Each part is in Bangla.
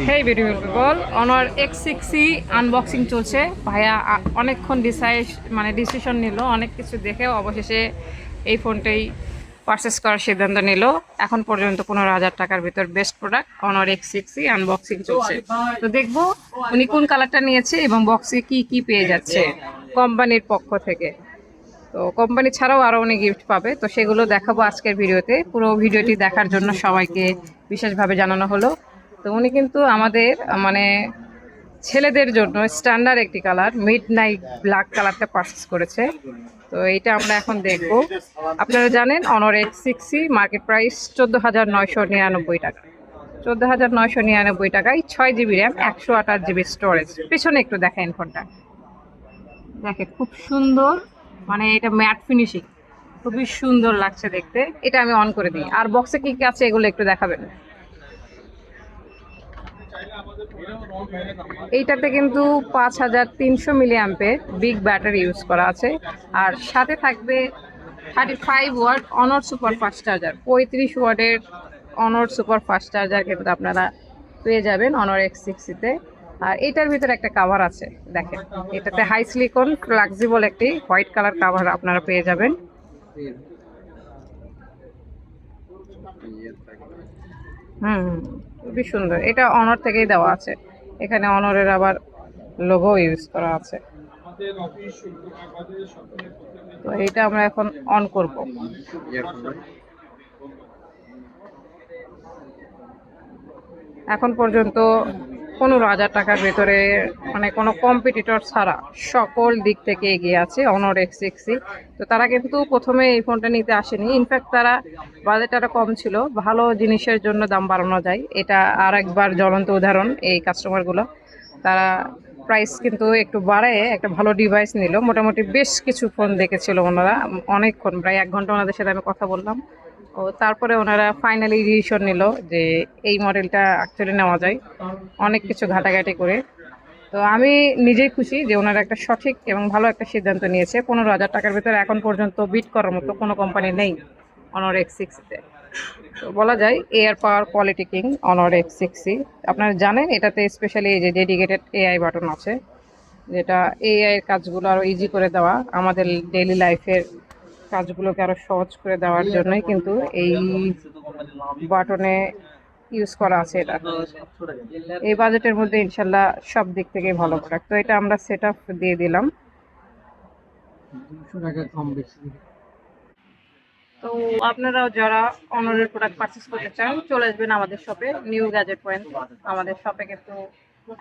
হেই বিউটিফুল পিপল, অনর X6C আনবক্সিং চলছে। ভাইয়া অনেকক্ষণ ডিসিশন নিল, অনেক কিছু দেখে অবশেষে এই ফোনটাই পারচেস করার সিদ্ধান্ত নিল। এখন পর্যন্ত 15,000 টাকার ভিতর বেস্ট প্রোডাক্ট অনর X6C আনবক্সিং চলছে। তো দেখবো উনি কোন কালারটা নিয়েছে এবং বক্সে কি কি পেয়ে যাচ্ছে কোম্পানির পক্ষ থেকে। তো কোম্পানি ছাড়াও আরও উনি গিফট পাবে, তো সেগুলো দেখাবো আজকের ভিডিওতে। পুরো ভিডিওটি দেখার জন্য সবাইকে বিশেষভাবে জানানো হলো। তো উনি কিন্তু আমাদের ছেলেদের জন্য স্ট্যান্ডার্ড একটি কালার মিড নাইট ব্ল্যাক কালারটা পারচেস করেছে। তো এইটা আমরা এখন দেখব। আপনারা জানেন অনর X6C মার্কেট প্রাইস 14,999 টাকা। 14,999 টাকায় 6 GB র্যাম, 128 GB স্টোরেজ। পিছনে একটু দেখেন ফোনটা, দেখেন খুব সুন্দর, এটা ম্যাট ফিনিশিং, খুবই সুন্দর লাগছে দেখতে। এটা আমি অন করে দিই। আর বক্সে কি কি আছে এগুলো একটু দেখাবেন। এইটাতে কিন্তু 5,300 mAh বিগ ব্যাটারি ইউজ করা আছে। আর সাথে থাকবে 35 ওয়াট অনর সুপার ফাস্ট চার্জার। 35 ওয়াটের অনর সুপার ফাস্ট চার্জার কিন্তু আপনারা পেয়ে যাবেন অনর X6C-তে। আর এটার ভিতরে একটা কাভার আছে, দেখেন এটাতে হাই সিলিকন ফ্লেক্সিবল একটি হোয়াইট কালার কাভার আপনারা পেয়ে যাবেন। খুবই সুন্দর। এটা অনর থেকেই দেওয়া আছে, এখানে অনরের আবার লোগো ইউজ করা আছে। তো এটা আমরা এখন অন করব। এখন পর্যন্ত 15,000 টাকার ভেতরে কোনো কম্পিটিটর ছাড়া সকল দিক থেকে এগিয়ে আছে অনর X6C। তো তারা কিন্তু প্রথমে এই ফোনটা নিতে আসেনি, ইনফ্যাক্ট তারা বাজেট আরও কম ছিল, ভালো জিনিসের জন্য দাম বাড়ানো যায়, এটা আর একবার জ্বলন্ত উদাহরণ। এই কাস্টমারগুলো তারা প্রাইস কিন্তু একটু বাড়ায় একটা ভালো ডিভাইস নিল। মোটামুটি বেশ কিছু ফোন দেখেছিল ওনারা, অনেকক্ষণ, প্রায় 1 ঘন্টা ওনাদের সাথে আমি কথা বললাম। ও তারপরে ওনারা ফাইনালি ডিসিশন নিল যে এই মডেলটা অ্যাকচুয়ালি নেওয়া যায়, অনেক কিছু ঘাটাঘাটি করে। তো আমি নিজেই খুশি যে ওনারা একটা সঠিক এবং ভালো একটা সিদ্ধান্ত নিয়েছে। 15,000 টাকার ভিতরে এখন পর্যন্ত বিট করার মতো কোনো কোম্পানি নেই অনর X6-তে। তো বলা যায় এয়ার পাওয়ার কোয়ালিটি কিং অনর X6C। আপনারা জানেন এটাতে স্পেশালি এই যে ডেডিকেটেড AI বাটন আছে, যেটা AI এর কাজগুলো আরও ইজি করে দেওয়া, আমাদের ডেইলি লাইফের কাজগুলোকে আরো সহজ করে দেওয়ার জন্যই কিন্তু এই বাটনে ইউজ করা আছে। এটা এই বাজেটের মধ্যে ইনশাল্লাহ সব দিক থেকে ভালো প্রোডাক্ট। তো এটা আমরা সেট আপ দিয়ে দিলাম। তো আপনারাও যারা অনরের প্রোডাক্ট পারচেস করতে চান চলে আসবেন আমাদের শপে, নিউ গ্যাজেট পয়েন্ট। আমাদের শপে কিন্তু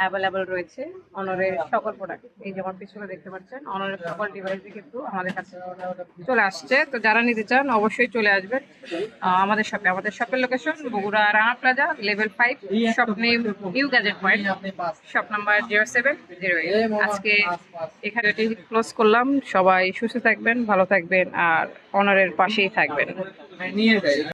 অ্যাভেলেবল রয়েছে অনরের সকল প্রোডাক্ট। এই যেমন পিছনে দেখতে পাচ্ছেন অনরের সকল ডিভাইসই কিন্তু আমাদের কাছে চলে আসছে। তো যারা নিতে চান অবশ্যই চলে আসবেন আমাদের শপে। আমাদের শপের location Bogura Rana plaza level 5, shop name new gadget point, shop number 0708। আজকে এখানে ক্লোজ করলাম। সবাই সুস্থ থাকবেন, ভালো থাকবেন আর অনরের পাশেই থাকবেন।